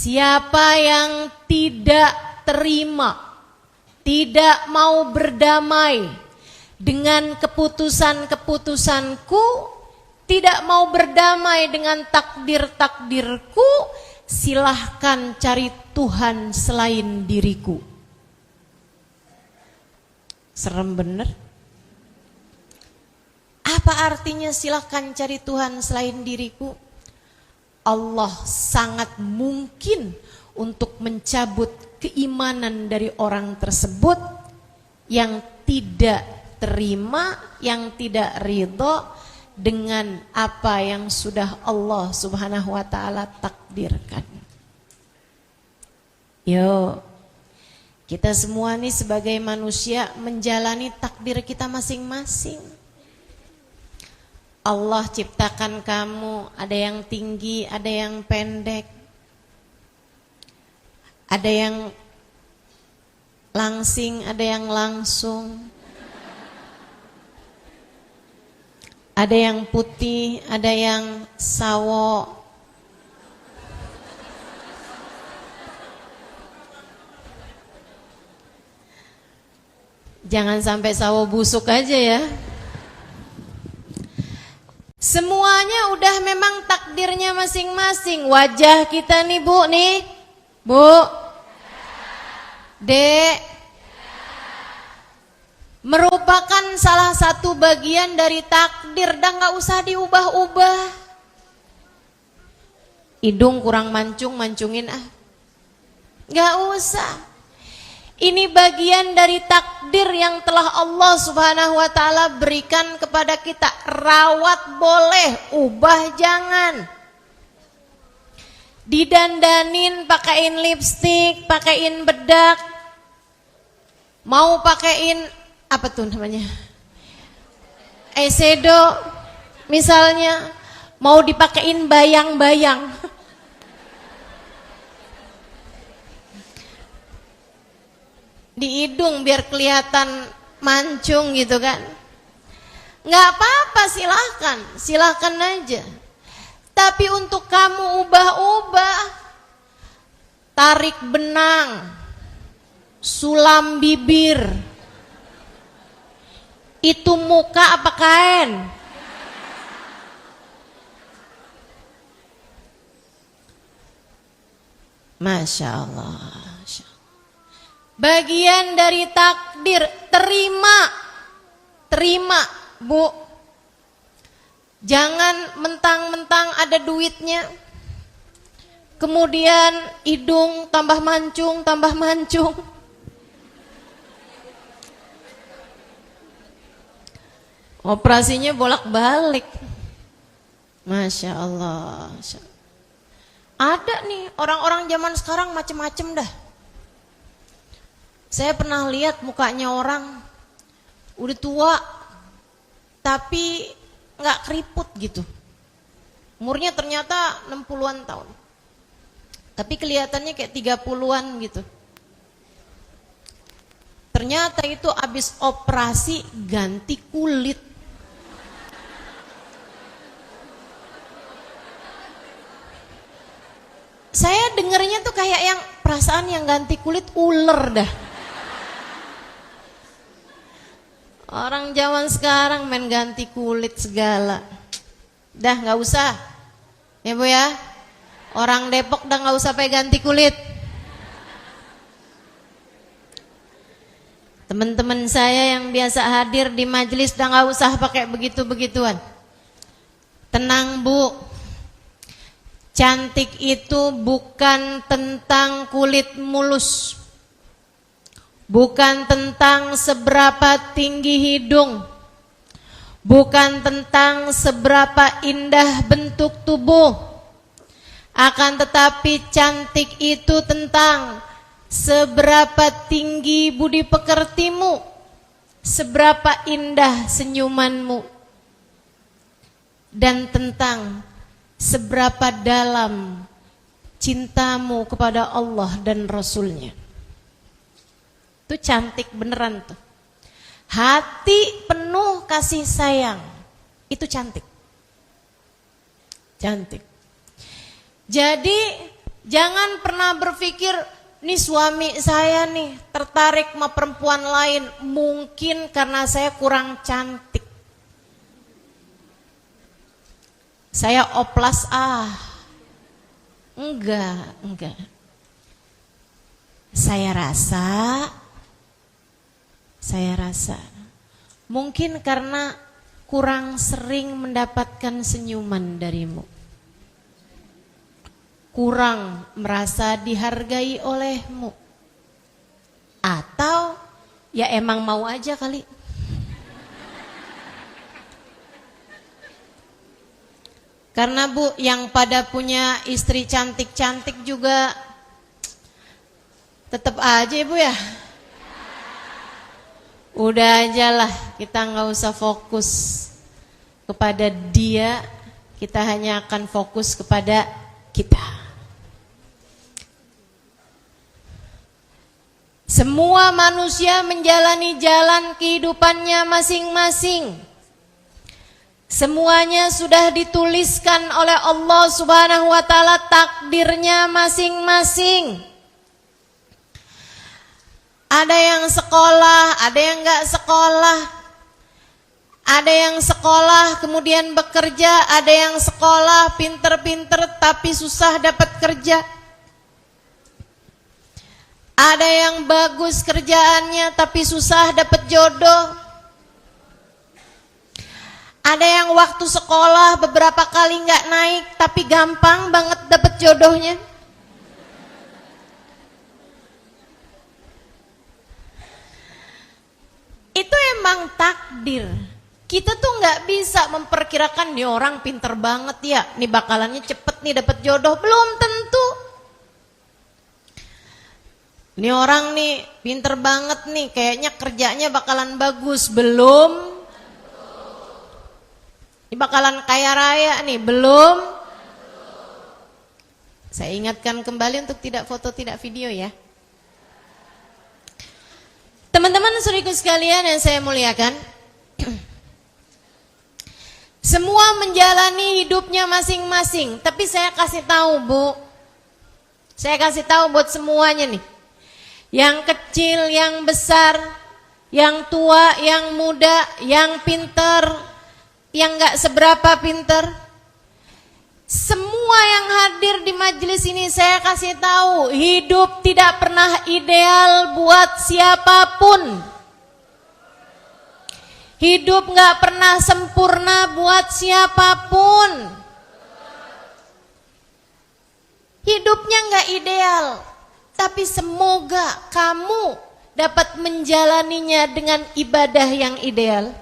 Siapa yang tidak terima, tidak mau berdamai dengan keputusan-keputusanku, tidak mau berdamai dengan takdir-takdirku, silahkan cari Tuhan selain diriku. Serem bener. Apa artinya silahkan cari Tuhan selain diriku? Allah sangat mungkin untuk mencabut keimanan dari orang tersebut yang tidak terima, yang tidak ridho dengan apa yang sudah Allah Subhanahu wa ta'ala takdirkan. Yo, kita semua nih sebagai manusia menjalani takdir kita masing-masing. Allah ciptakan kamu, ada yang tinggi, ada yang pendek, ada yang langsing, ada yang langsung, ada yang putih, ada yang sawo. Jangan sampai sawo busuk aja ya. Semuanya udah memang takdirnya masing-masing. Wajah kita nih Bu, nih Bu, Dek, merupakan salah satu bagian dari takdir dan gak usah diubah-ubah. Hidung kurang mancung, mancungin gak usah. Ini bagian dari takdir yang telah Allah Subhanahu wa ta'ala berikan kepada kita. Rawat boleh, ubah jangan. Didandanin, pakein lipstik, pakein bedak, mau pakein apa tuh namanya, eyeshadow misalnya, mau dipakein bayang-bayang, di hidung biar kelihatan mancung gitu kan. Nggak apa-apa, silahkan aja. Tapi untuk kamu ubah-ubah, tarik benang, sulam bibir, itu muka apa kain? Masya Allah. Bagian dari takdir, terima Bu. Jangan mentang-mentang ada duitnya, kemudian hidung tambah mancung, operasinya bolak-balik. Masya Allah. Ada nih orang-orang zaman sekarang macem-macem dah. Saya pernah lihat mukanya orang udah tua tapi nggak keriput gitu. Umurnya ternyata 60-an tahun. Tapi kelihatannya kayak 30-an gitu. Ternyata itu habis operasi ganti kulit. Saya dengernya tuh kayak yang perasaan yang ganti kulit ular dah. Orang zaman sekarang main ganti kulit segala. Dah gak usah ya Bu ya. Orang Depok dah gak usah pakai ganti kulit. Teman-teman saya yang biasa hadir di majelis dah gak usah pakai begitu-begituan. Tenang Bu. Cantik itu bukan tentang kulit mulus, bukan tentang seberapa tinggi hidung, bukan tentang seberapa indah bentuk tubuh. Akan tetapi cantik itu tentang seberapa tinggi budi pekertimu, seberapa indah senyumanmu, dan tentang seberapa dalam cintamu kepada Allah dan Rasulnya. Itu cantik beneran tuh. Hati penuh kasih sayang, itu cantik. Cantik. Jadi Jangan pernah berpikir, nih suami saya nih tertarik sama perempuan lain, mungkin karena saya kurang cantik. Saya oplas enggak. Saya rasa mungkin karena kurang sering mendapatkan senyuman darimu, kurang merasa dihargai olehmu, atau ya emang mau aja kali. Karena Bu, yang pada punya istri cantik-cantik juga tetap aja Bu ya. Udah aja lah, kita nggak usah fokus kepada dia, kita hanya akan fokus kepada kita. Semua manusia menjalani jalan kehidupannya masing-masing. Semuanya sudah dituliskan oleh Allah Subhanahu wa taala, takdirnya masing-masing. Ada yang sekolah, ada yang enggak sekolah. Ada yang sekolah kemudian bekerja, ada yang sekolah pinter-pinter tapi susah dapat kerja. Ada yang bagus kerjaannya tapi susah dapat jodoh. Ada yang waktu sekolah beberapa kali enggak naik tapi gampang banget dapat jodohnya. Itu emang takdir. Kita tuh nggak bisa memperkirakan nih orang pinter banget ya, nih bakalannya cepet nih dapat jodoh, belum tentu. Nih orang nih pinter banget nih, kayaknya kerjanya bakalan bagus, belum. Ini bakalan kaya raya nih, belum. Saya ingatkan kembali untuk tidak foto, tidak video ya. Teman-teman saudaraku sekalian yang saya muliakan, semua menjalani hidupnya masing-masing. Tapi saya kasih tahu Bu, saya kasih tahu buat semuanya nih, yang kecil, yang besar, yang tua, yang muda, yang pinter, yang gak seberapa pinter, semua yang hadir di majelis ini saya kasih tahu, hidup tidak pernah ideal buat siapapun. Hidup gak pernah sempurna buat siapapun. Hidupnya gak ideal, tapi semoga kamu dapat menjalaninya dengan ibadah yang ideal.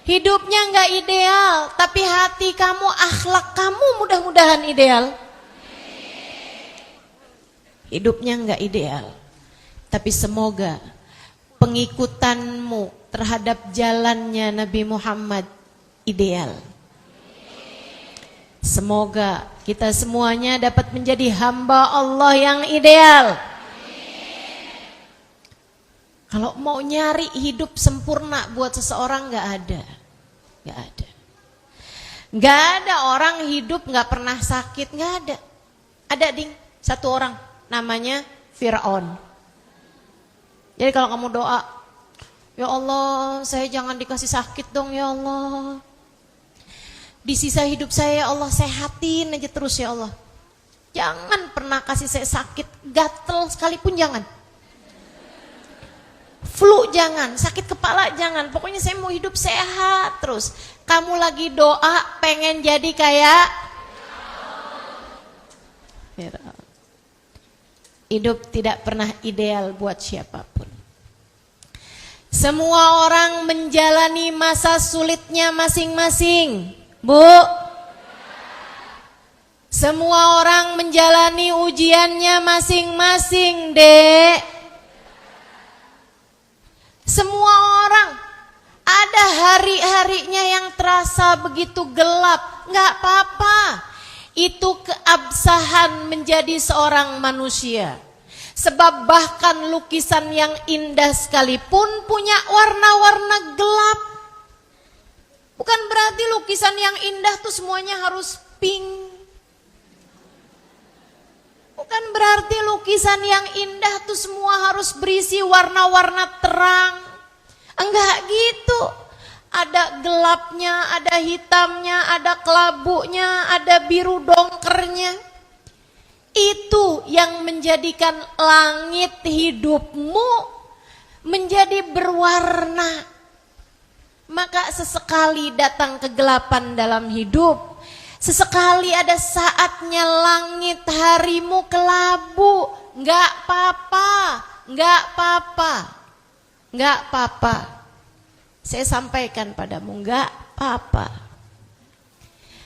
Hidupnya nggak ideal, tapi hati kamu, akhlak kamu mudah-mudahan ideal. Hidupnya nggak ideal, tapi semoga pengikutanmu terhadap jalannya Nabi Muhammad ideal. Semoga kita semuanya dapat menjadi hamba Allah yang ideal. Kalau mau nyari hidup sempurna buat seseorang nggak ada. Nggak ada orang hidup nggak pernah sakit, nggak ada. Ada ding, satu orang namanya Fir'aun. Jadi kalau kamu doa, ya Allah saya jangan dikasih sakit dong ya Allah. Di sisa hidup saya ya Allah sehatin aja terus ya Allah. Jangan pernah kasih saya sakit, gatel sekalipun jangan. Flu jangan, sakit kepala jangan, pokoknya saya mau hidup sehat terus. Kamu lagi doa pengen jadi kayak Fir'aun. Hidup tidak pernah ideal buat siapapun. Semua orang menjalani masa sulitnya masing-masing, Bu. Semua orang menjalani ujiannya masing-masing, Dek. Semua orang ada hari-harinya yang terasa begitu gelap, nggak apa-apa. Itu keabsahan menjadi seorang manusia. Sebab bahkan lukisan yang indah sekalipun punya warna-warna gelap. Bukan berarti lukisan yang indah tuh semuanya harus pink. berarti lukisan yang indah tuh semua harus berisi warna-warna terang. Enggak gitu. Ada gelapnya, ada hitamnya, ada kelabunya, ada biru dongkernya. Itu yang menjadikan langit hidupmu menjadi berwarna. Maka sesekali datang kegelapan dalam hidup, sesekali ada saatnya langit harimu kelabu. Enggak apa-apa, enggak apa-apa, enggak apa-apa. Saya sampaikan padamu, enggak apa-apa.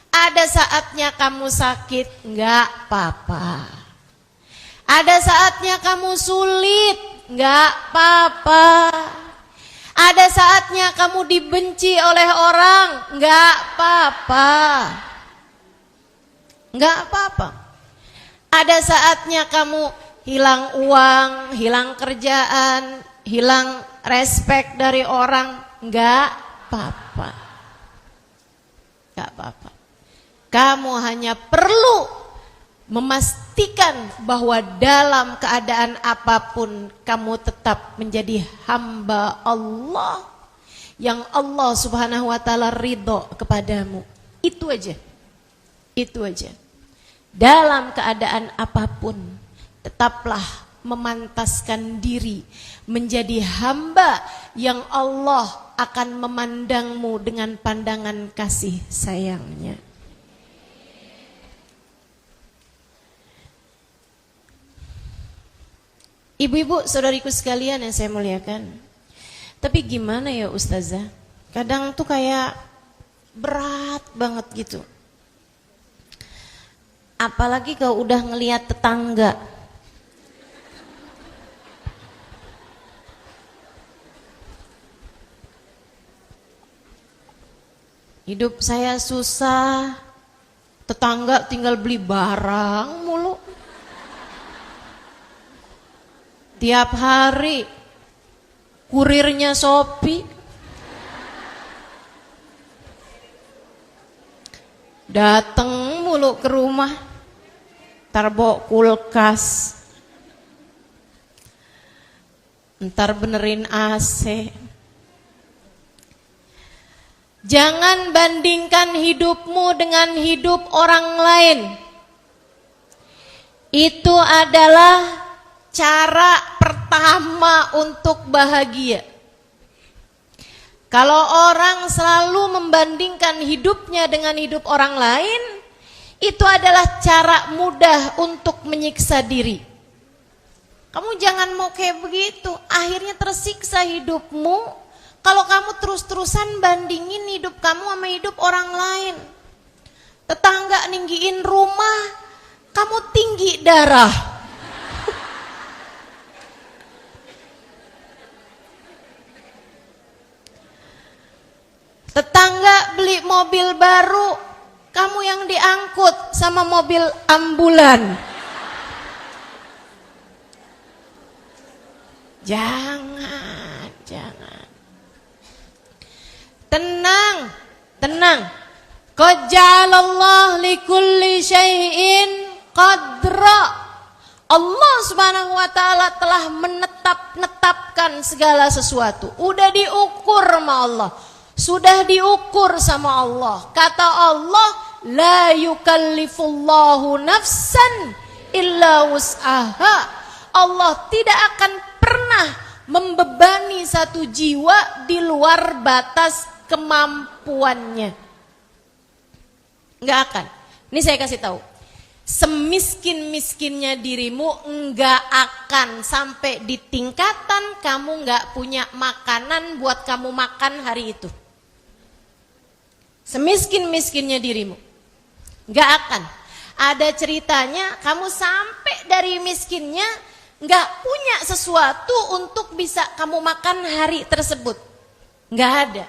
Ada saatnya kamu sakit, enggak apa-apa. Ada saatnya kamu sulit, enggak apa-apa. Ada saatnya kamu dibenci oleh orang, enggak apa-apa. Enggak apa-apa. Ada saatnya kamu hilang uang, hilang kerjaan, hilang respek dari orang, enggak apa-apa. Enggak apa-apa. Kamu hanya perlu memastikan bahwa dalam keadaan apapun kamu tetap menjadi hamba Allah yang Allah Subhanahu wa taala ridho kepadamu. Itu aja. Itu aja. Dalam keadaan apapun tetaplah memantaskan diri menjadi hamba yang Allah akan memandangmu dengan pandangan kasih sayangnya. Ibu-ibu, saudariku sekalian yang saya muliakan. Tapi gimana ya Ustazah? Kadang tuh kayak berat banget gitu. Apalagi kalau udah ngelihat tetangga. Hidup saya susah. Tetangga tinggal beli barang mulu. Tiap hari kurirnya Shopee. Dateng mulu ke rumah. Ntar bawa kulkas. Ntar benerin AC. Jangan bandingkan hidupmu dengan hidup orang lain. Itu adalah cara pertama untuk bahagia. Kalau orang selalu membandingkan hidupnya dengan hidup orang lain, itu adalah cara mudah untuk menyiksa diri. Kamu jangan mau kayak begitu, akhirnya tersiksa hidupmu kalau kamu terus-terusan bandingin hidup kamu sama hidup orang lain. Tetangga ninggiin rumah, kamu tinggi darah. Tetangga beli mobil baru, kamu yang diangkut sama mobil ambulan. Jangan. Tenang. Qad ja'alallah likulli syai'in qadra. Allah Subhanahu wa taala telah menetapkan segala sesuatu. Udah diukur sama Allah. Sudah diukur sama Allah. Kata Allah, la yukallifullahu nafsan illa wus'aha. Allah tidak akan pernah membebani satu jiwa di luar batas kemampuannya. Enggak akan. Ini saya kasih tahu. Semiskin-miskinnya dirimu enggak akan sampai di tingkatan kamu enggak punya makanan buat kamu makan hari itu. Semiskin-miskinnya dirimu enggak akan. Ada ceritanya kamu sampai dari miskinnya enggak punya sesuatu untuk bisa kamu makan hari tersebut. Enggak ada.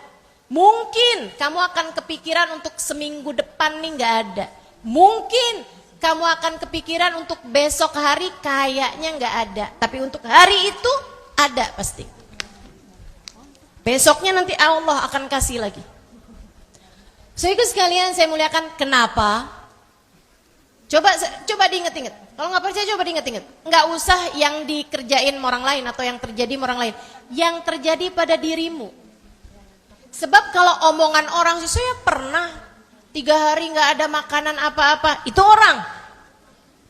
Mungkin kamu akan kepikiran untuk seminggu depan nih, enggak ada. Mungkin kamu akan kepikiran untuk besok hari, kayaknya enggak ada. Tapi untuk hari itu ada pasti. Besoknya nanti Allah akan kasih lagi. Saudaraku sekalian saya muliakan, kenapa? Coba diinget-inget. Kalau nggak percaya coba diinget-inget. Nggak usah yang dikerjain orang lain atau yang terjadi orang lain. Yang terjadi pada dirimu. Sebab kalau omongan orang, saya pernah 3 hari nggak ada makanan apa-apa. Itu orang.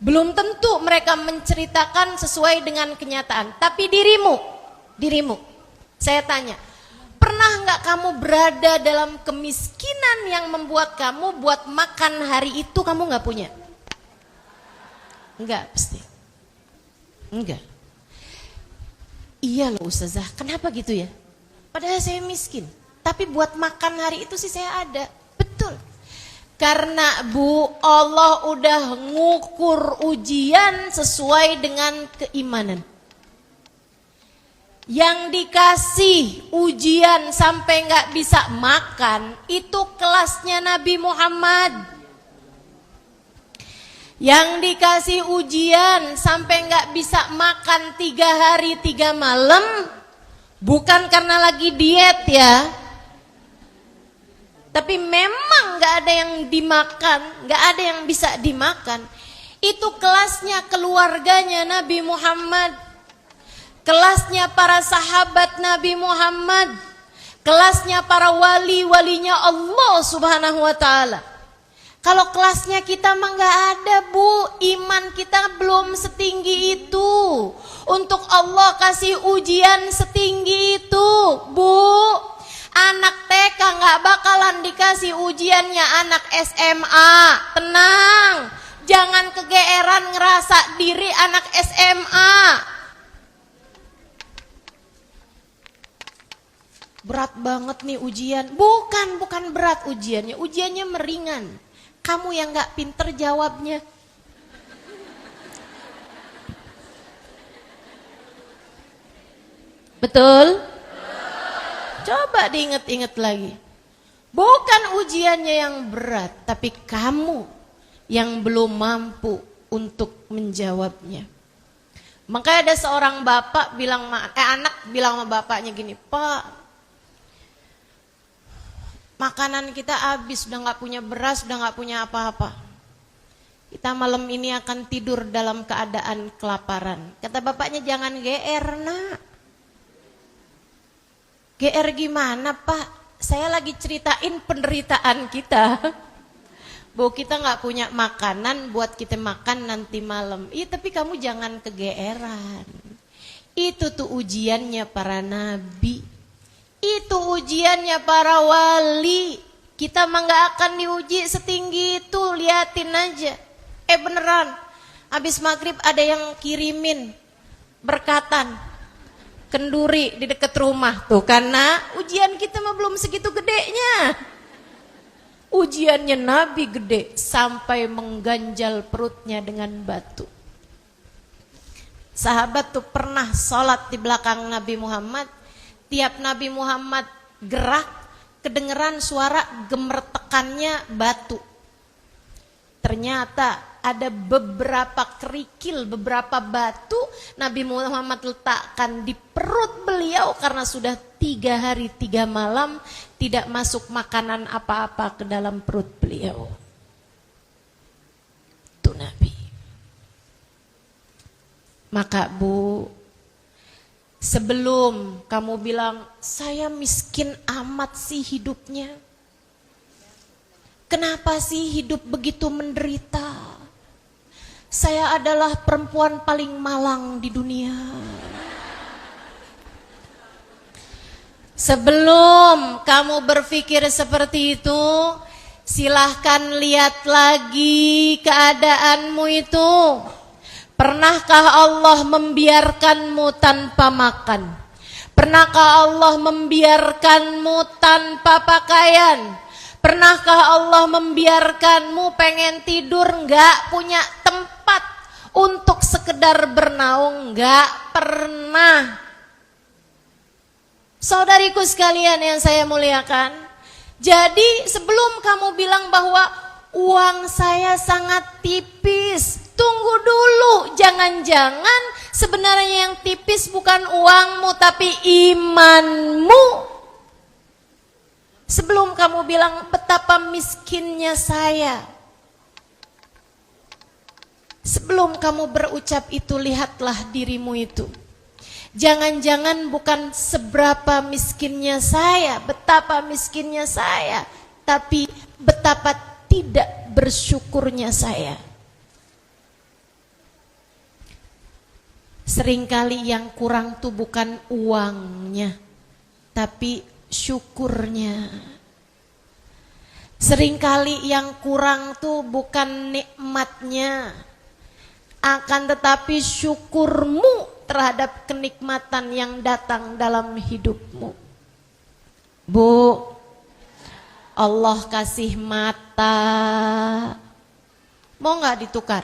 Belum tentu mereka menceritakan sesuai dengan kenyataan. Tapi dirimu. Saya tanya, pernah nggak kamu berada dalam kemiskinan yang membuat kamu buat makan hari itu kamu nggak punya? Enggak pasti. Enggak. Iya loh Ustazah, kenapa gitu ya? Padahal saya miskin, tapi buat makan hari itu sih saya ada. Betul. Karena Bu, Allah udah ngukur ujian sesuai dengan keimanan. Yang dikasih ujian sampai nggak bisa makan, itu kelasnya Nabi Muhammad. Yang dikasih ujian sampai nggak bisa makan 3 hari 3 malam, bukan karena lagi diet ya, tapi memang nggak ada yang dimakan, nggak ada yang bisa dimakan. Itu kelasnya keluarganya Nabi Muhammad, kelasnya para sahabat Nabi Muhammad, kelasnya para wali-walinya Allah Subhanahu wa Ta'ala. Kalau kelasnya kita mah nggak ada Bu, iman kita belum setinggi itu. Untuk Allah kasih ujian setinggi itu Bu. Anak TK nggak bakalan dikasih ujiannya anak SMA. Tenang, jangan kegeeran ngerasa diri anak SMA. Berat banget nih ujian. Bukan berat ujiannya, ujiannya meringan. Kamu yang gak pinter jawabnya. Betul? Coba diinget-inget lagi. Bukan ujiannya yang berat, tapi kamu yang belum mampu untuk menjawabnya. Makanya ada seorang bapak bilang, anak bilang sama bapaknya gini, Pak, makanan kita habis, sudah nggak punya beras, sudah nggak punya apa-apa. Kita malam ini akan tidur dalam keadaan kelaparan. Kata bapaknya, jangan GR nak. GR gimana Pak? Saya lagi ceritain penderitaan kita. Bahwa kita nggak punya makanan buat kita makan nanti malam. Iya tapi kamu jangan kegeeran. Itu tuh ujiannya para nabi. Itu ujiannya para wali. Kita mah gak akan diuji setinggi itu. Liatin aja. Beneran, habis maghrib ada yang kirimin berkatan kenduri di dekat rumah. Tuh karena ujian kita mah belum segitu gedenya. Ujiannya Nabi gede sampai mengganjal perutnya dengan batu. Sahabat tuh pernah sholat di belakang Nabi Muhammad. Tiap Nabi Muhammad gerak, kedengeran suara gemertekannya batu. Ternyata ada beberapa kerikil, beberapa batu Nabi Muhammad letakkan di perut beliau karena sudah 3 hari 3 malam tidak masuk makanan apa-apa ke dalam perut beliau. Itu Nabi. Maka Bu, sebelum kamu bilang, saya miskin amat sih hidupnya. Kenapa sih hidup begitu menderita? Saya adalah perempuan paling malang di dunia. Sebelum kamu berpikir seperti itu, silahkan lihat lagi keadaanmu itu. Pernahkah Allah membiarkanmu tanpa makan? Pernahkah Allah membiarkanmu tanpa pakaian? Pernahkah Allah membiarkanmu pengen tidur gak punya tempat untuk sekedar bernaung? Gak pernah. Saudariku sekalian yang saya muliakan, jadi sebelum kamu bilang bahwa uang saya sangat tipis, tunggu dulu, jangan-jangan sebenarnya yang tipis bukan uangmu tapi imanmu. Sebelum kamu bilang betapa miskinnya saya, Sebelum kamu berucap itu, lihatlah dirimu itu. Jangan-jangan bukan seberapa miskinnya saya, betapa miskinnya saya, tapi betapa tidak bersyukurnya saya. Seringkali yang kurang tuh bukan uangnya, tapi syukurnya. Seringkali yang kurang tuh bukan nikmatnya, akan tetapi syukurmu terhadap kenikmatan yang datang dalam hidupmu. Bu, Allah kasih mata, mau gak ditukar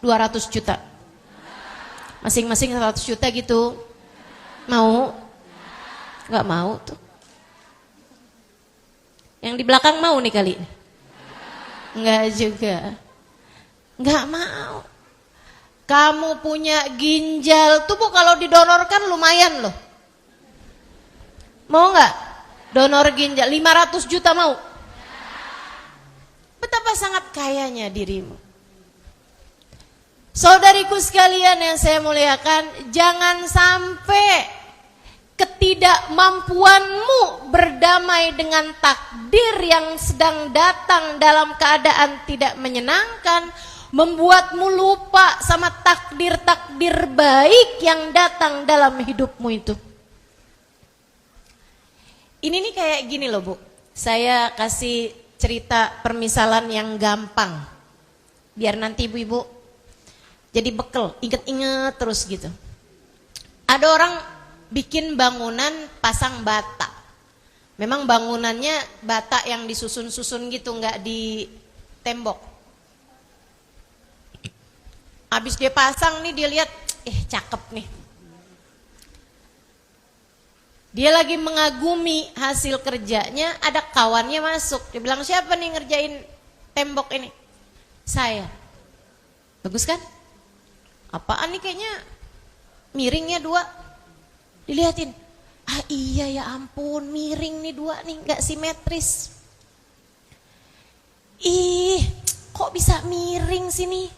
200 juta? Masing-masing 100 juta gitu. Mau? Gak mau tuh. Yang di belakang mau nih kali? Enggak juga. Gak mau. Kamu punya ginjal tuh Bu, kalau didonorkan lumayan loh. Mau gak? Donor ginjal 500 juta mau? Betapa sangat kayanya dirimu. Saudariku sekalian yang saya muliakan, jangan sampai ketidakmampuanmu berdamai dengan takdir yang sedang datang dalam keadaan tidak menyenangkan, membuatmu lupa sama takdir-takdir baik yang datang dalam hidupmu itu. Ini nih kayak gini loh Bu, saya kasih cerita permisalan yang gampang, biar nanti ibu-ibu jadi bekel, inget-inget terus gitu. Ada orang bikin bangunan pasang bata. Memang bangunannya bata yang disusun-susun gitu, nggak di tembok. Habis dia pasang nih, dia lihat, cakep nih. Dia lagi mengagumi hasil kerjanya, ada kawannya masuk. Dia bilang, siapa nih ngerjain tembok ini? Saya. Bagus kan? Apaan nih, kayaknya miringnya 2. Dilihatin, iya ya ampun, miring nih 2 nih, gak simetris. Kok bisa miring sini?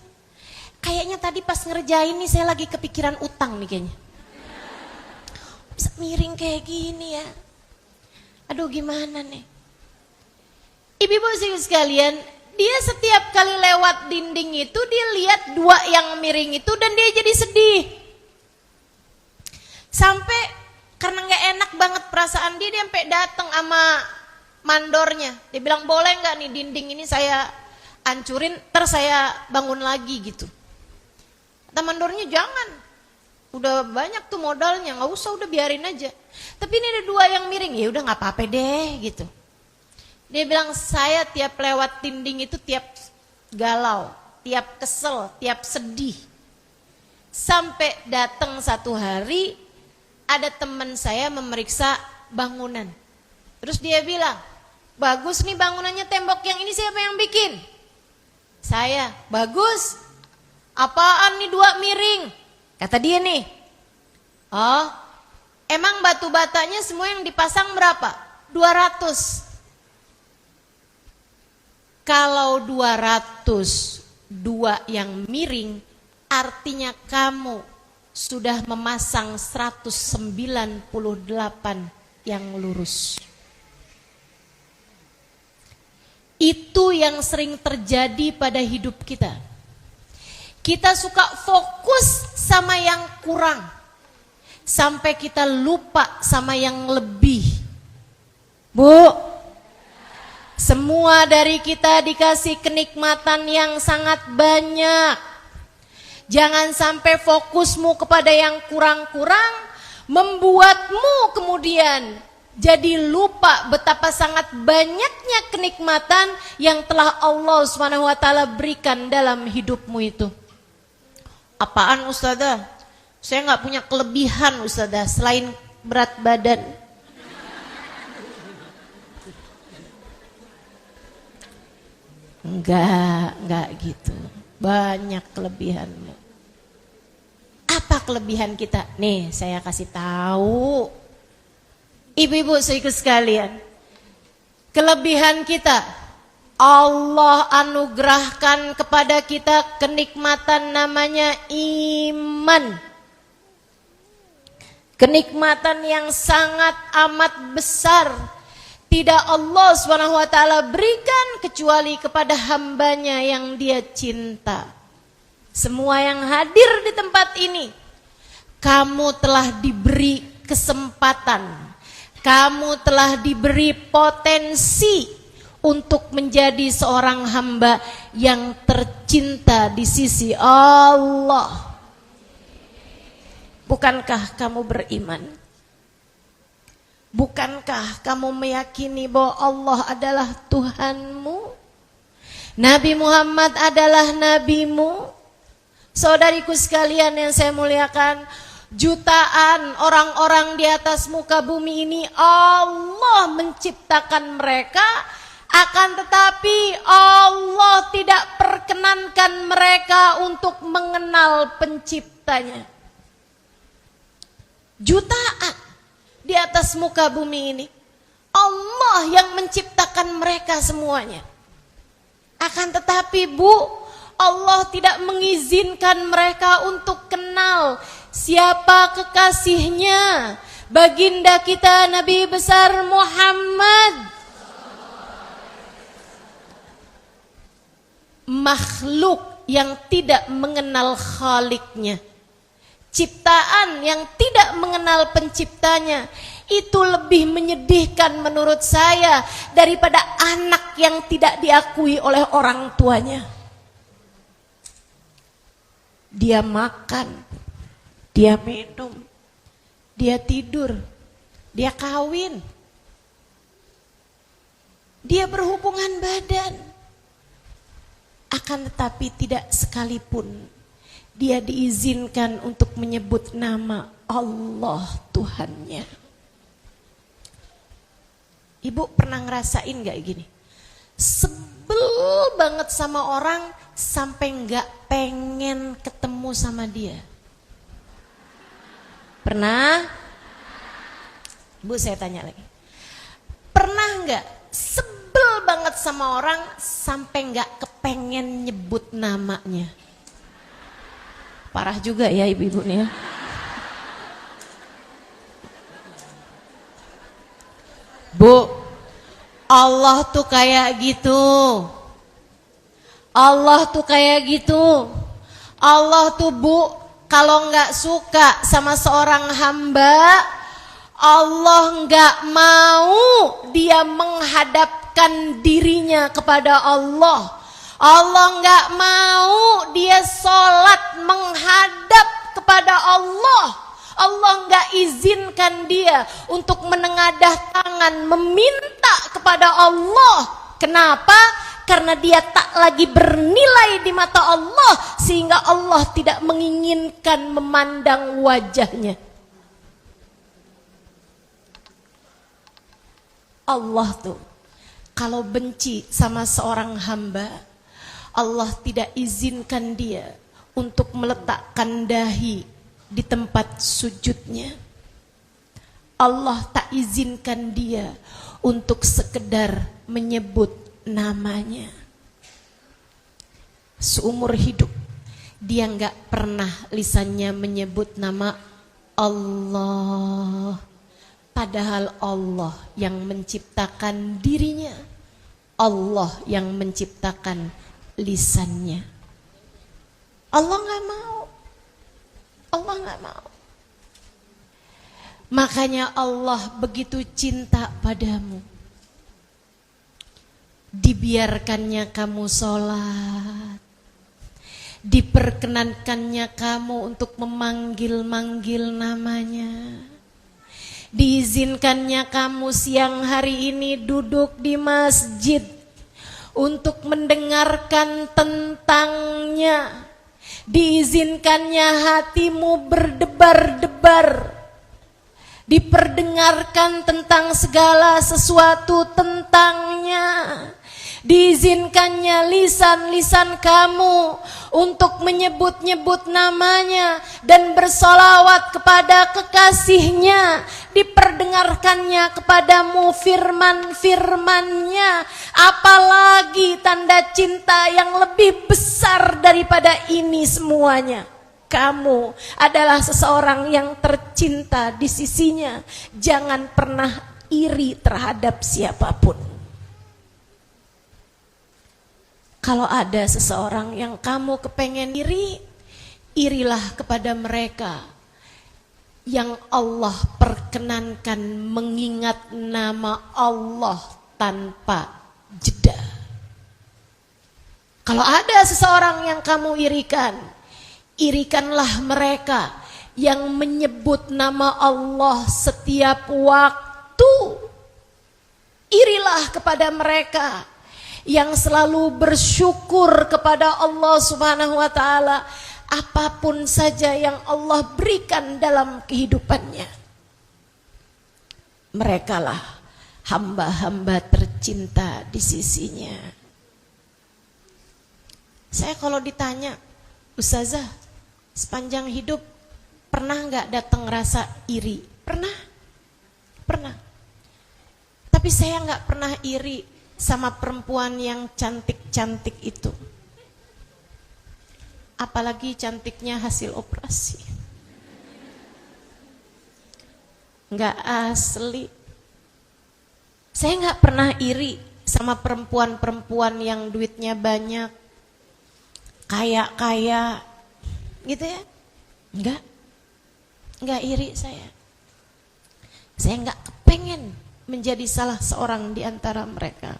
Kayaknya tadi pas ngerjain nih saya lagi kepikiran utang nih kayaknya. Bisa miring kayak gini ya. Aduh gimana nih. Ibu-ibu sekalian, dia setiap kali lewat dinding itu dia lihat 2 yang miring itu dan dia jadi sedih. Sampai karena gak enak banget perasaan dia sampai datang sama mandornya. Dia bilang, boleh gak nih dinding ini saya hancurin, terus saya bangun lagi gitu. Kata mandornya, jangan, udah banyak tuh modalnya, gak usah, udah biarin aja. Tapi ini ada 2 yang miring, ya udah gak apa-apa deh gitu. Dia bilang, saya tiap lewat dinding itu tiap galau, tiap kesel, tiap sedih. Sampai datang satu hari ada teman saya memeriksa bangunan. Terus dia bilang, bagus nih bangunannya, tembok yang ini siapa yang bikin? Saya. Bagus. Apaan nih 2 miring? Kata dia nih. Oh, emang batu batanya semua yang dipasang berapa? 200. Kalau 202 yang miring, artinya kamu sudah memasang 198 yang lurus. Itu yang sering terjadi pada hidup kita. Kita suka fokus sama yang kurang, sampai kita lupa sama yang lebih. Bu, semua dari kita dikasih kenikmatan yang sangat banyak. Jangan sampai fokusmu kepada yang kurang-kurang membuatmu kemudian jadi lupa betapa sangat banyaknya kenikmatan yang telah Allah SWT berikan dalam hidupmu itu. Apaan Ustazah? Saya gak punya kelebihan Ustazah selain berat badan. Enggak gitu. Banyak kelebihanmu. Apa kelebihan kita? Nih saya kasih tahu. Ibu-ibu saudaraku sekalian, kelebihan kita Allah anugerahkan kepada kita kenikmatan namanya iman. Kenikmatan yang sangat amat besar. Tidak Allah SWT berikan kecuali kepada hambanya yang dia cinta. Semua yang hadir di tempat ini, kamu telah diberi kesempatan. Kamu telah diberi potensi untuk menjadi seorang hamba yang tercinta di sisi Allah. Bukankah kamu beriman? Bukankah kamu meyakini bahwa Allah adalah Tuhanmu? Nabi Muhammad adalah nabimu? Saudariku sekalian yang saya muliakan, jutaan orang-orang di atas muka bumi ini Allah menciptakan mereka, akan tetapi Allah tidak perkenankan mereka untuk mengenal penciptanya. Jutaan di atas muka bumi ini, Allah yang menciptakan mereka semuanya. Akan tetapi Allah tidak mengizinkan mereka untuk kenal siapa kekasihnya, baginda kita Nabi besar Muhammad. Makhluk yang tidak mengenal Khaliknya, ciptaan yang tidak mengenal penciptanya, itu lebih menyedihkan menurut saya daripada anak yang tidak diakui oleh orang tuanya. Dia makan, dia minum, dia tidur, dia kawin, dia berhubungan badan. Akan tetapi tidak sekalipun dia diizinkan untuk menyebut nama Allah Tuhannya. Ibu pernah ngerasain gak gini? Sebel banget sama orang sampai gak pengen ketemu sama dia. Pernah? Bu, saya tanya lagi. Pernah gak sebel banget sama orang sampai gak kepengen nyebut namanya? Parah juga ya ibu-ibu nih ya. Bu, Allah tuh kayak gitu. Allah tuh kayak gitu. Allah tuh Bu, kalau nggak suka sama seorang hamba, Allah nggak mau dia menghadapkan dirinya kepada Allah. Allah nggak mau dia sholat menghadap kepada Allah. Allah nggak izinkan dia untuk menengadah tangan meminta kepada Allah. Kenapa? Karena dia tak lagi bernilai di mata Allah, sehingga Allah tidak menginginkan memandang wajahnya. Allah tuh kalau benci sama seorang hamba, Allah tidak izinkan dia untuk meletakkan dahi di tempat sujudnya. Allah tak izinkan dia untuk sekedar menyebut namanya. Seumur hidup dia nggak pernah lisannya menyebut nama Allah. Padahal Allah yang menciptakan dirinya, Allah yang menciptakan lisannya. Allah nggak mau. Allah nggak mau. Makanya Allah begitu cinta padamu. Dibiarkannya kamu sholat, diperkenankannya kamu untuk memanggil-manggil namanya, diizinkannya kamu siang hari ini duduk di masjid untuk mendengarkan tentangnya, diizinkannya hatimu berdebar-debar, diperdengarkan tentang segala sesuatu tentangnya, diizinkannya lisan-lisan kamu untuk menyebut-nyebut namanya dan bersolawat kepada kekasihnya, diperdengarkannya kepadamu firman-firmannya. Apalagi tanda cinta yang lebih besar daripada ini semuanya. Kamu adalah seseorang yang tercinta di sisinya. Jangan pernah iri terhadap siapapun. Kalau ada seseorang yang kamu kepengen iri, irilah kepada mereka yang Allah perkenankan mengingat nama Allah tanpa jeda. Kalau ada seseorang yang kamu irikan, irikanlah mereka yang menyebut nama Allah setiap waktu. Irilah kepada mereka yang selalu bersyukur kepada Allah Subhanahu wa taala apapun saja yang Allah berikan dalam kehidupannya. Merekalah hamba-hamba tercinta di sisinya. Saya kalau ditanya, Ustazah, sepanjang hidup pernah nggak datang rasa iri? Pernah, pernah. Tapi saya nggak pernah iri sama perempuan yang cantik-cantik itu. Apalagi cantiknya hasil operasi. Nggak asli. Saya nggak pernah iri sama perempuan-perempuan yang duitnya banyak, kaya-kaya, gitu ya. Nggak iri saya. Saya nggak kepengen menjadi salah seorang di antara mereka.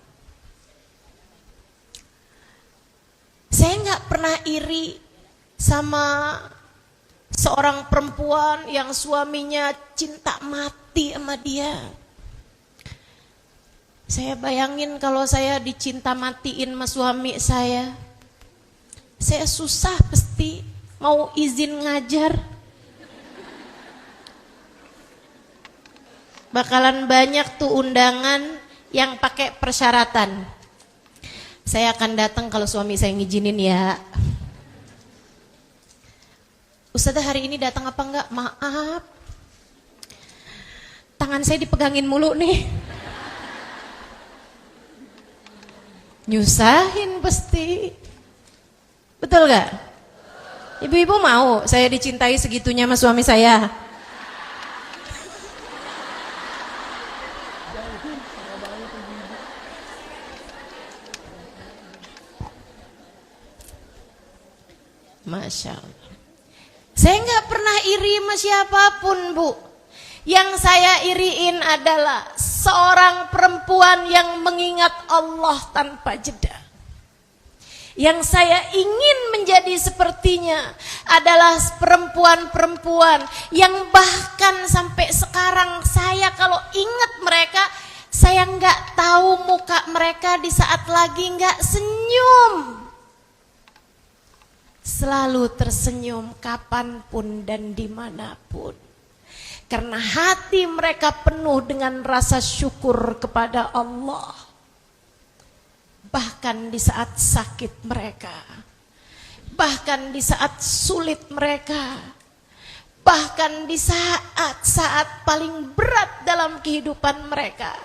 Saya nggak pernah iri sama seorang perempuan yang suaminya cinta mati sama dia. Saya bayangin kalau saya dicinta matiin sama suami saya susah pasti mau izin ngajar. Bakalan banyak tuh undangan yang pakai persyaratan. Saya akan datang kalau suami saya ngizinin ya. Ustazah hari ini datang apa enggak? Maaf, tangan saya dipegangin mulu nih. Nyusahin pasti. Betul gak? Ibu-ibu mau saya dicintai segitunya sama suami saya? Masya Allah. Saya gak pernah iri sama siapapun, Bu. Yang saya iriin adalah seorang perempuan yang mengingat Allah tanpa jeda. Yang saya ingin menjadi sepertinya adalah perempuan-perempuan yang bahkan sampai sekarang saya kalau ingat mereka, saya nggak tahu muka mereka di saat lagi nggak senyum. Selalu tersenyum kapanpun dan dimanapun. Karena hati mereka penuh dengan rasa syukur kepada Allah. Bahkan di saat sakit mereka, bahkan di saat sulit mereka, bahkan di saat-saat paling berat dalam kehidupan mereka,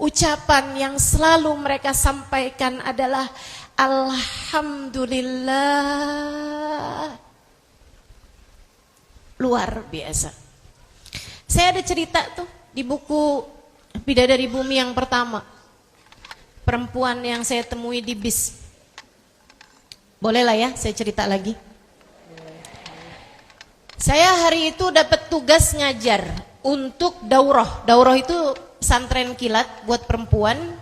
ucapan yang selalu mereka sampaikan adalah Alhamdulillah. Luar biasa. Saya ada cerita tuh di buku Bidadari Bumi yang pertama. Perempuan yang saya temui di bis. Boleh lah ya saya cerita lagi. Saya hari itu dapat tugas ngajar untuk daurah. Daurah itu pesantren kilat buat perempuan.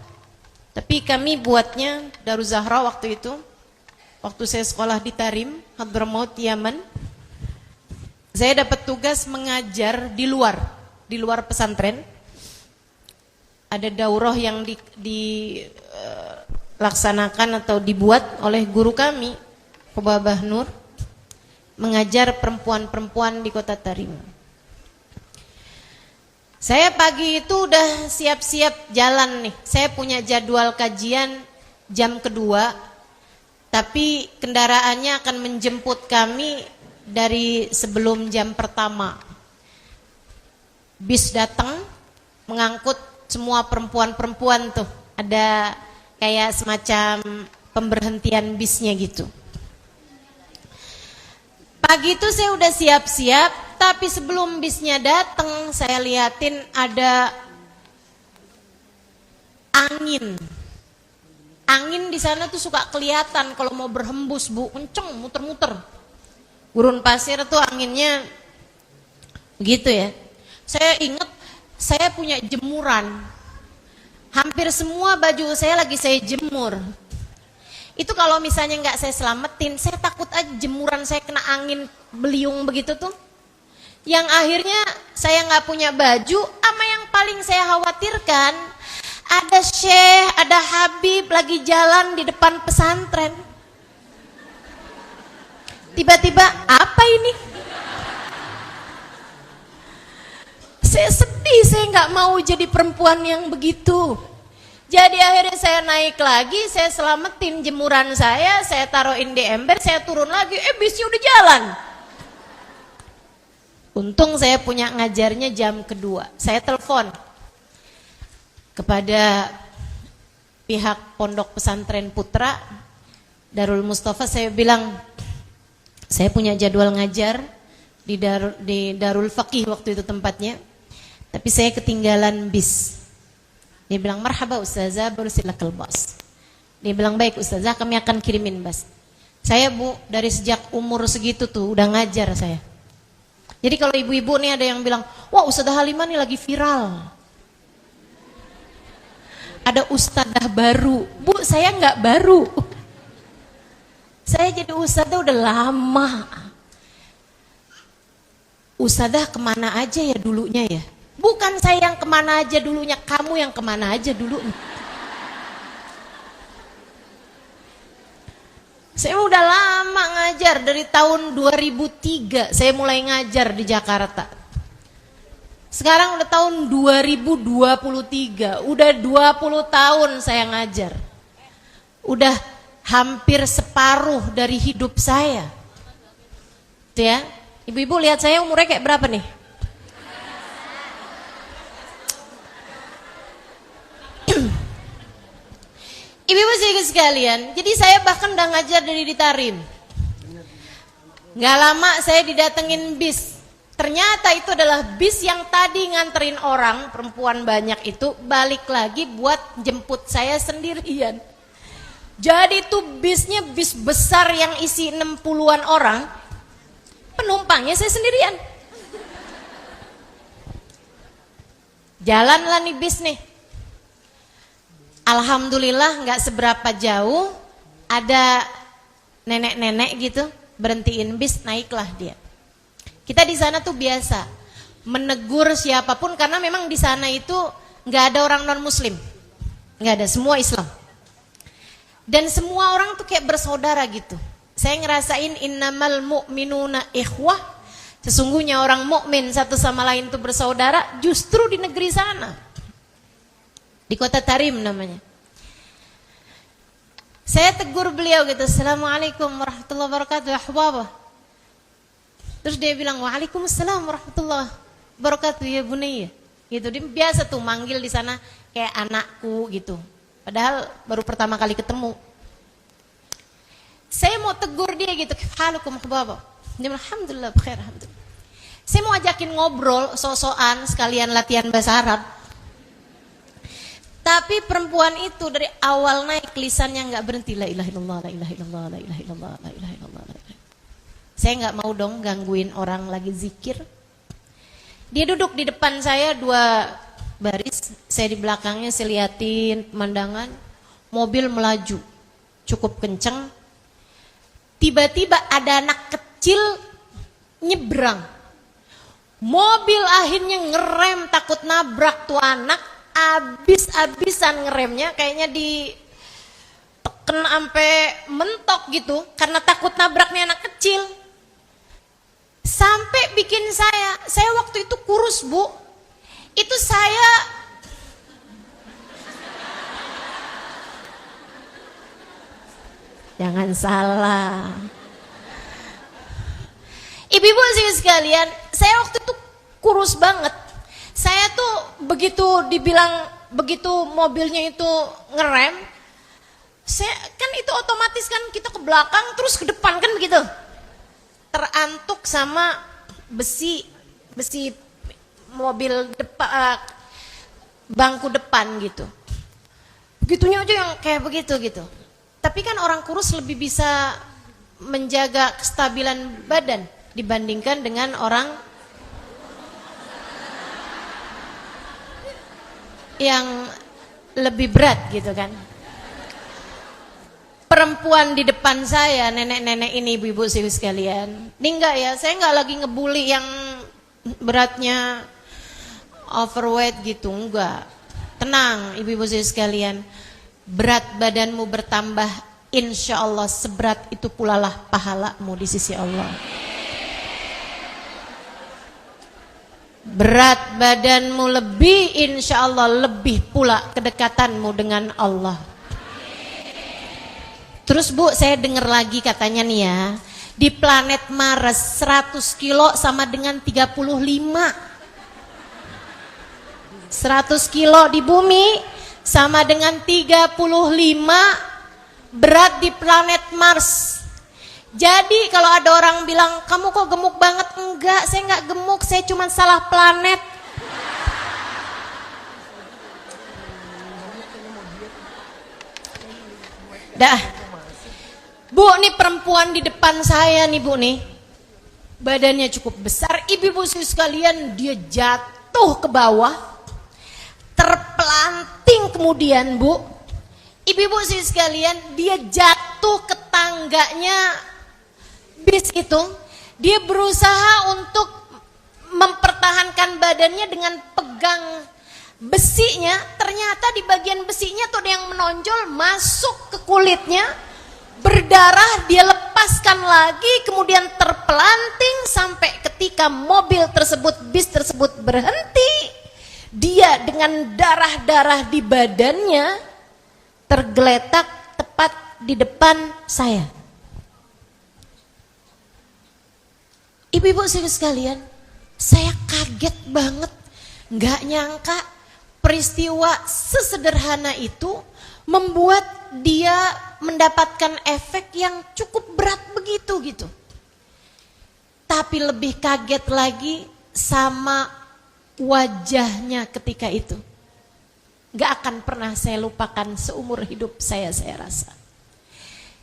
Tapi kami buatnya Daruz Zahra waktu itu. Waktu saya sekolah di Tarim, Hadramaut, Yaman. Saya dapat tugas mengajar di luar pesantren. Ada daurah yang dilaksanakan atau dibuat oleh guru kami, Babah Nur, mengajar perempuan-perempuan di kota Tarim. Saya pagi itu udah siap-siap jalan nih. Saya punya jadwal kajian jam kedua, tapi kendaraannya akan menjemput kami dari sebelum jam pertama. Bis datang mengangkut semua perempuan-perempuan tuh. Ada kayak semacam pemberhentian bisnya gitu. Pagi itu saya udah siap-siap, tapi sebelum bisnya datang saya liatin ada angin. Angin di sana tuh suka kelihatan kalau mau berhembus, Bu, kenceng, muter-muter. Gurun pasir tuh anginnya begitu ya. Saya ingat saya punya jemuran. Hampir semua baju saya lagi saya jemur. Itu kalau misalnya nggak saya selamatin, saya takut aja jemuran saya kena angin beliung begitu tuh. Yang akhirnya saya nggak punya baju, sama yang paling saya khawatirkan, ada Syekh, ada Habib lagi jalan di depan pesantren. Tiba-tiba, apa ini? Saya sedih, saya nggak mau jadi perempuan yang begitu. Jadi akhirnya saya naik lagi, saya selamatin jemuran saya taruhin di ember, saya turun lagi, bisnya udah jalan. Untung saya punya ngajarnya jam kedua. Saya telepon kepada pihak Pondok Pesantren Putra Darul Mustafa, saya bilang saya punya jadwal ngajar di Darul Faqih waktu itu tempatnya, tapi saya ketinggalan bis. Dia bilang, marhaba ustazah, baru silakal bas. Dia bilang, baik ustazah, kami akan kirimin bas. Saya, Bu, dari sejak umur segitu tuh udah ngajar saya. Jadi kalau ibu-ibu nih ada yang bilang, wah Ustazah Halimah nih lagi viral, ada ustadzah baru. Bu, saya nggak baru. Saya jadi ustadzah udah lama. Ustadzah kemana aja ya dulunya ya? Bukan saya yang kemana aja dulunya, kamu yang kemana aja dulu. Saya udah lama ngajar, dari tahun 2003 saya mulai ngajar di Jakarta. Sekarang udah tahun 2023, udah 20 tahun saya ngajar. Udah hampir separuh dari hidup saya. Tuh ya, ibu-ibu lihat saya umurnya kayak berapa nih? Ibu-ibu sekalian, jadi saya bahkan udah ngajar dari di Tarim. Gak lama saya didatengin bis. Ternyata itu adalah bis yang tadi nganterin orang, perempuan banyak itu, balik lagi buat jemput saya sendirian. Jadi itu bisnya bis besar yang isi 60-an orang, penumpangnya saya sendirian. Jalanlah nih bis nih. Alhamdulillah nggak seberapa jauh ada nenek-nenek gitu berhentiin bis, naiklah dia. Kita di sana tuh biasa menegur siapapun karena memang di sana itu nggak ada orang non Muslim, nggak ada, semua Islam. Dan semua orang tuh kayak bersaudara gitu. Saya ngerasain innamal mu'minuna ikhwah. Sesungguhnya orang mukmin satu sama lain tuh bersaudara justru di negeri sana. Di kota Tarim namanya. Saya tegur beliau gitu, Assalamualaikum warahmatullahi wabarakatuh, ahbabah. Terus dia bilang, Waalaikumsalam warahmatullahi wabarakatuh, ya bunayya. Gitu, dia biasa tuh manggil di sana kayak anakku gitu. Padahal baru pertama kali ketemu. Saya mau tegur dia gitu, halukum ahbabah. Dia bilang, alhamdulillah, bkhair, alhamdulillah. Saya mau ajakin ngobrol, sok-sokan sekalian latihan bahasa Arab. Tapi perempuan itu dari awal naik lisannya nggak berhenti, la ilaha illallah, la ilaha illallah, la ilaha illallah, la ilaha illallah, la ilaha. Saya nggak mau dong gangguin orang lagi zikir. Dia duduk di depan saya 2 baris, saya di belakangnya, saya liatin pemandangan. Mobil melaju cukup kenceng. Tiba-tiba ada anak kecil nyebrang. Mobil akhirnya ngerem takut nabrak tuh anak. Abis-abisan ngeremnya, kayaknya diteken sampai mentok gitu karena takut nabraknya anak kecil. Sampai bikin saya waktu itu kurus, Bu. Itu saya jangan salah. Ibu-ibu sekalian, saya waktu itu kurus banget. Saya tuh begitu dibilang, begitu mobilnya itu ngerem, Kan itu otomatis kan kita ke belakang terus ke depan kan begitu. Terantuk sama besi mobil depan, bangku depan gitu. Begitunya aja yang kayak begitu gitu. Tapi kan orang kurus lebih bisa menjaga kestabilan badan dibandingkan dengan orang yang lebih berat gitu kan. Perempuan di depan saya, nenek-nenek ini, ibu-ibu sekalian. Ini enggak ya, saya enggak lagi ngebully yang beratnya overweight gitu, enggak. Tenang ibu-ibu sekalian, berat badanmu bertambah, insya Allah seberat itu pula lah pahalamu di sisi Allah. Berat badanmu lebih, insya Allah lebih pula kedekatanmu dengan Allah. Terus Bu, saya dengar lagi katanya nih ya, di planet Mars 100 kilo sama dengan 35. 100 kilo di bumi sama dengan 35 berat di planet Mars. Jadi kalau ada orang bilang, kamu kok gemuk banget? Enggak, saya enggak gemuk, saya cuma salah planet. Dah. Bu, nih perempuan di depan saya nih Bu nih, badannya cukup besar. Ibu-ibu sekalian, dia jatuh ke bawah, terpelanting kemudian Bu. Ibu-ibu sekalian, dia jatuh ke tangganya bis itu. Dia berusaha untuk mempertahankan badannya dengan pegang besinya. Ternyata di bagian besinya tuh ada yang menonjol, masuk ke kulitnya, berdarah, dia lepaskan lagi, kemudian terpelanting sampai ketika mobil tersebut, bis tersebut berhenti, dia dengan darah-darah di badannya tergeletak tepat di depan saya. Ibu-ibu sekalian, saya kaget banget, nggak nyangka peristiwa sesederhana itu membuat dia mendapatkan efek yang cukup berat begitu gitu. Tapi lebih kaget lagi sama wajahnya ketika itu. Gak akan pernah saya lupakan seumur hidup saya rasa.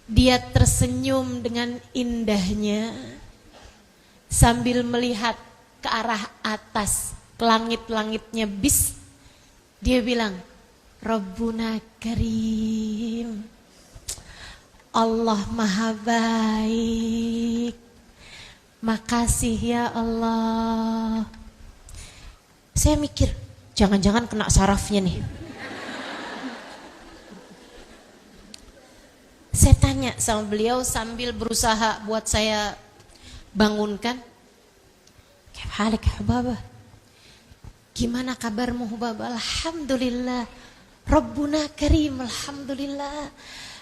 Dia tersenyum dengan indahnya sambil melihat ke arah atas, ke langit-langitnya bis. Dia bilang, Rabbuna Karim, Allah Maha Baik, makasih ya Allah. Saya mikir, jangan-jangan kena sarafnya nih. Saya tanya sama beliau sambil berusaha buat saya bangunkan, kayak halik Hubabah, gimana kabarmu Hubabah? Alhamdulillah, Rabbuna Karim, Alhamdulillah.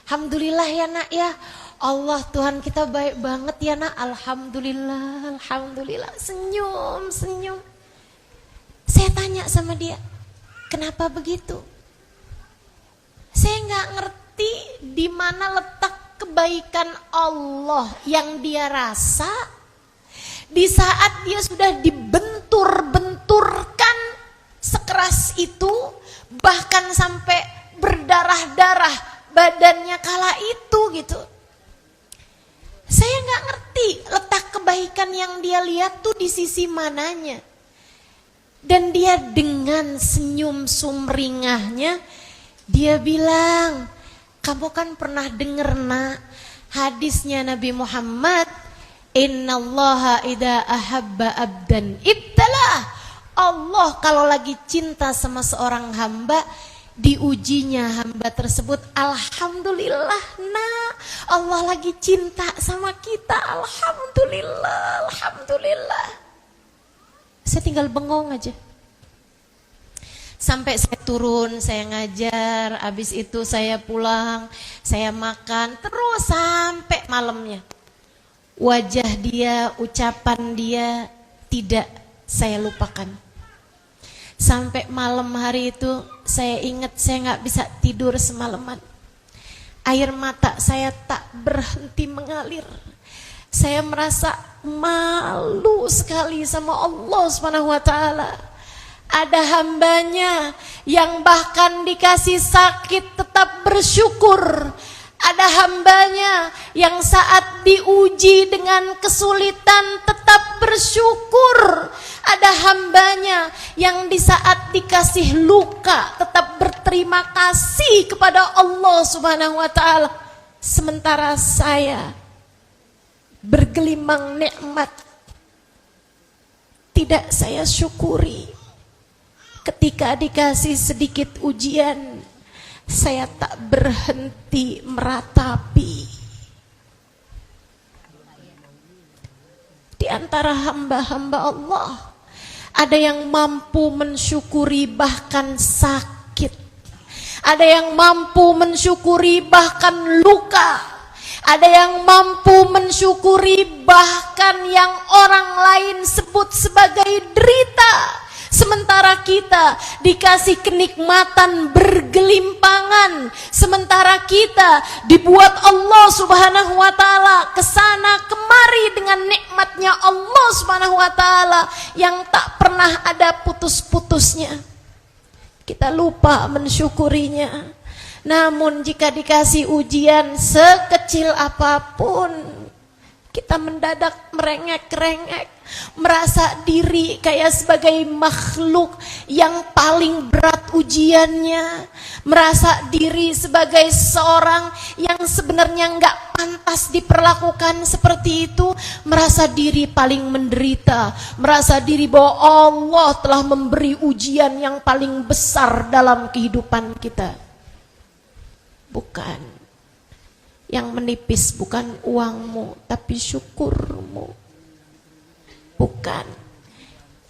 Alhamdulillah ya nak ya, Allah Tuhan kita baik banget ya nak, Alhamdulillah, Alhamdulillah. Senyum. Saya tanya sama dia, kenapa begitu? Saya nggak ngerti di mana letak kebaikan Allah yang dia rasa di saat dia sudah dibentur-benturkan sekeras itu, bahkan sampai berdarah-darah badannya kala itu gitu. Saya nggak ngerti letak kebaikan yang dia lihat tuh di sisi mananya. Dan dia dengan senyum sumringahnya, dia bilang, kamu kan pernah dengar nak hadisnya Nabi Muhammad, innallaha idza ahabba abdan ibtalah. Allah kalau lagi cinta sama seorang hamba, diujinya hamba tersebut. Alhamdulillah nak, Allah lagi cinta sama kita, alhamdulillah, alhamdulillah. Saya tinggal bengong aja. Sampai saya turun, saya ngajar, habis itu saya pulang, saya makan, terus sampai malamnya. Wajah dia, ucapan dia tidak saya lupakan. Sampai malam hari itu saya ingat saya nggak bisa tidur semalaman. Air mata saya tak berhenti mengalir. Saya merasa malu sekali sama Allah Subhanahu wa taala. Ada hambanya yang bahkan dikasih sakit tetap bersyukur. Ada hambanya yang saat diuji dengan kesulitan tetap bersyukur. Ada hambanya yang di saat dikasih luka tetap berterima kasih kepada Allah Subhanahu wa taala. Sementara saya bergelimang nikmat tidak saya syukuri. Ketika dikasih sedikit ujian, saya tak berhenti meratapi. Di antara hamba-hamba Allah, ada yang mampu mensyukuri bahkan sakit. Ada yang mampu mensyukuri bahkan luka. Ada yang mampu mensyukuri bahkan yang orang lain sebut sebagai derita. Sementara kita dikasih kenikmatan bergelimpangan. Sementara kita dibuat Allah Subhanahu wa taala kesana kemari dengan nikmatnya Allah Subhanahu wa taala yang tak pernah ada putus-putusnya. Kita lupa mensyukurinya. Namun jika dikasih ujian sekecil apapun, kita mendadak merengek-rengek, merasa diri kayak sebagai makhluk yang paling berat ujiannya, merasa diri sebagai seorang yang sebenarnya nggak pantas diperlakukan seperti itu, merasa diri paling menderita, merasa diri bahwa Allah telah memberi ujian yang paling besar dalam kehidupan kita. Bukan. Yang menipis bukan uangmu, tapi syukurmu. Bukan.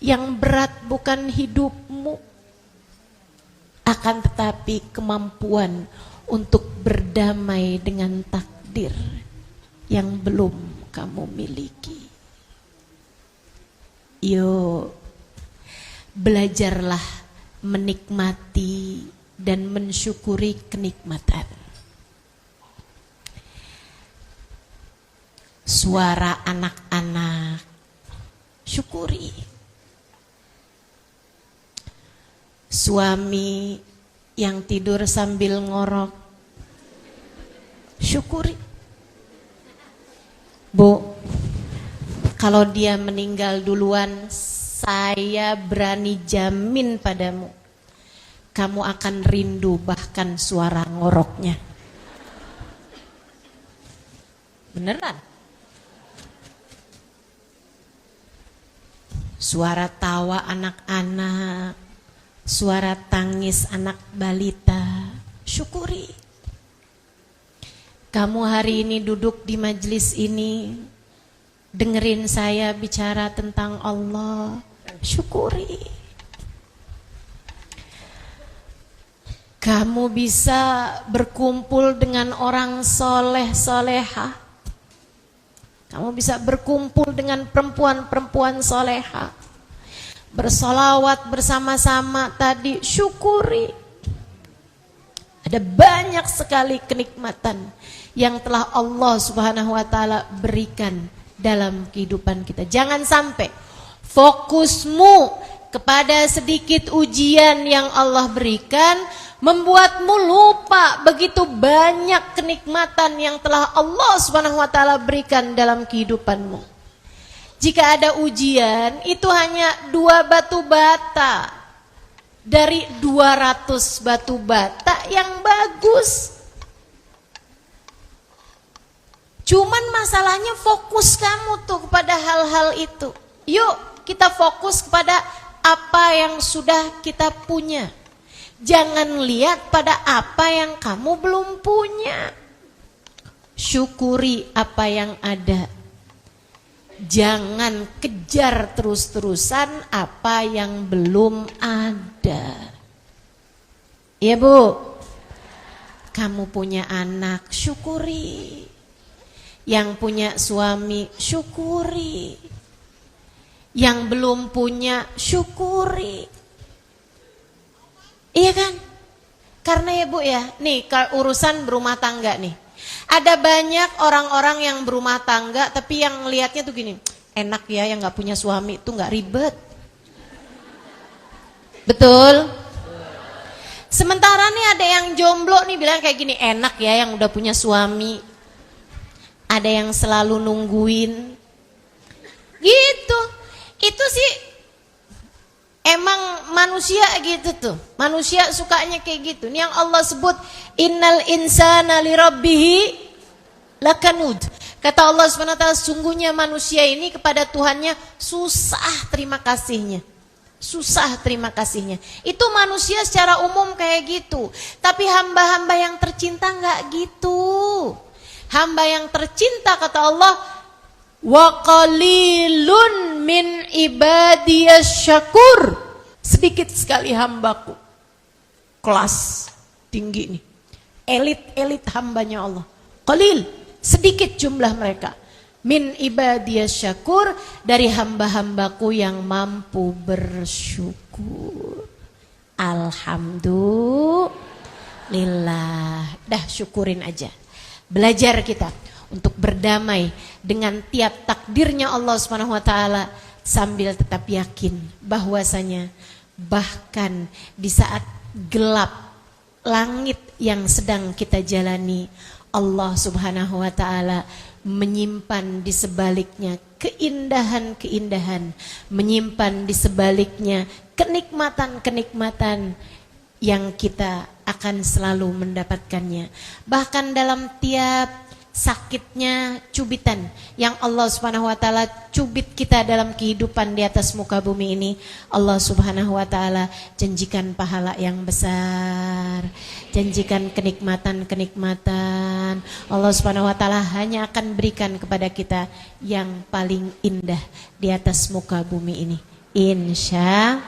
Yang berat bukan hidupmu, akan tetapi kemampuan untuk berdamai dengan takdir yang belum kamu miliki. Yo, belajarlah menikmati dan mensyukuri kenikmatan. Suara anak-anak, syukuri. Suami yang tidur sambil ngorok, syukuri. Bu, kalau dia meninggal duluan, saya berani jamin padamu, kamu akan rindu bahkan suara ngoroknya. Beneran. Suara tawa anak-anak, suara tangis anak balita, syukuri. Kamu hari ini duduk di majelis ini, dengerin saya bicara tentang Allah, syukuri. Kamu bisa berkumpul dengan orang soleh soleha. Kamu bisa berkumpul dengan perempuan-perempuan soleha, bersolawat bersama-sama tadi, syukuri. Ada banyak sekali kenikmatan yang telah Allah Subhanahu wa taala berikan dalam kehidupan kita. Jangan sampai fokusmu kepada sedikit ujian yang Allah berikan membuatmu lupa begitu banyak kenikmatan yang telah Allah Subhanahu wa taala berikan dalam kehidupanmu. Jika ada ujian, itu hanya 2 batu bata dari 200 batu bata yang bagus. Cuman masalahnya fokus kamu tuh kepada hal-hal itu. Yuk kita fokus kepada apa yang sudah kita punya. Jangan lihat pada apa yang kamu belum punya. Syukuri apa yang ada. Jangan kejar terus-terusan apa yang belum ada. Iya Bu, kamu punya anak, syukuri. Yang punya suami, syukuri. Yang belum punya, syukuri. Iya kan? Karena ya Bu ya, nih urusan berumah tangga nih. Ada banyak orang-orang yang berumah tangga tapi yang lihatnya tuh gini, enak ya yang gak punya suami tuh gak ribet. Betul? Sementara nih ada yang jomblo nih bilang kayak gini, enak ya yang udah punya suami. Ada yang selalu nungguin. Gitu. Itu sih emang manusia gitu tuh. Manusia sukanya kayak gitu. Ini yang Allah sebut innal insana lirabbihi lakanud. Kata Allah SWT, sungguhnya manusia ini kepada Tuhannya susah terima kasihnya. Susah terima kasihnya. Itu manusia secara umum kayak gitu. Tapi hamba-hamba yang tercinta enggak gitu. Hamba yang tercinta kata Allah, wa qalilun min ibadiyas syakur. Sedikit sekali hambaku. Kelas tinggi nih. Elit-elit hambanya Allah. Qalil, sedikit jumlah mereka. Min ibadiyas syakur, dari hamba-hambaku yang mampu bersyukur. Alhamdulillah. Dah syukurin aja. Belajar kita untuk berdamai dengan tiap takdirnya Allah Subhanahu wa taala sambil tetap yakin bahwasanya bahkan di saat gelap langit yang sedang kita jalani, Allah Subhanahu wa taala menyimpan di sebaliknya keindahan-keindahan, menyimpan di sebaliknya kenikmatan-kenikmatan yang kita akan selalu mendapatkannya. Bahkan dalam tiap sakitnya cubitan yang Allah Subhanahu wa taala cubit kita dalam kehidupan di atas muka bumi ini, Allah Subhanahu wa taala janjikan pahala yang besar, janjikan kenikmatan-kenikmatan. Allah Subhanahu wa taala hanya akan berikan kepada kita yang paling indah di atas muka bumi ini. Insya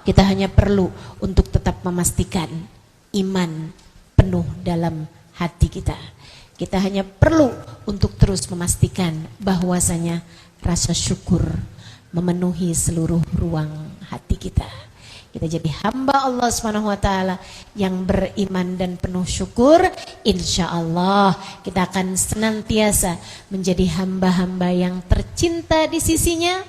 kita hanya perlu untuk tetap memastikan iman penuh dalam hati kita. Kita hanya perlu untuk terus memastikan bahwasanya rasa syukur memenuhi seluruh ruang hati kita. Kita jadi hamba Allah Subhanahu wa taala yang beriman dan penuh syukur. Insya Allah kita akan senantiasa menjadi hamba-hamba yang tercinta di sisinya,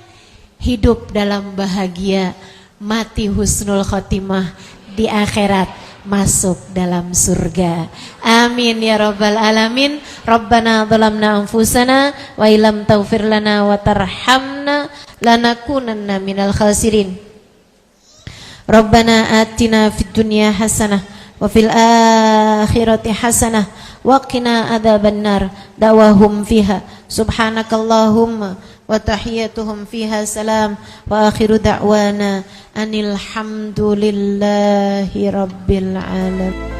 hidup dalam bahagia, mati husnul khotimah, di akhirat masuk dalam surga. Amin ya rabbal alamin. Rabbana zalamna anfusana wa illam taghfir lana wa tarhamna lanakunanna minal khasirin. Rabbana atina fid dunya hasanah wa fil akhirati hasanah wa qina adzabannar. Dawahum fiha subhanakallahumma wa tahiyyatuhum fiha salam wa akhiru da'wana anil hamdulillahi rabbil alamin.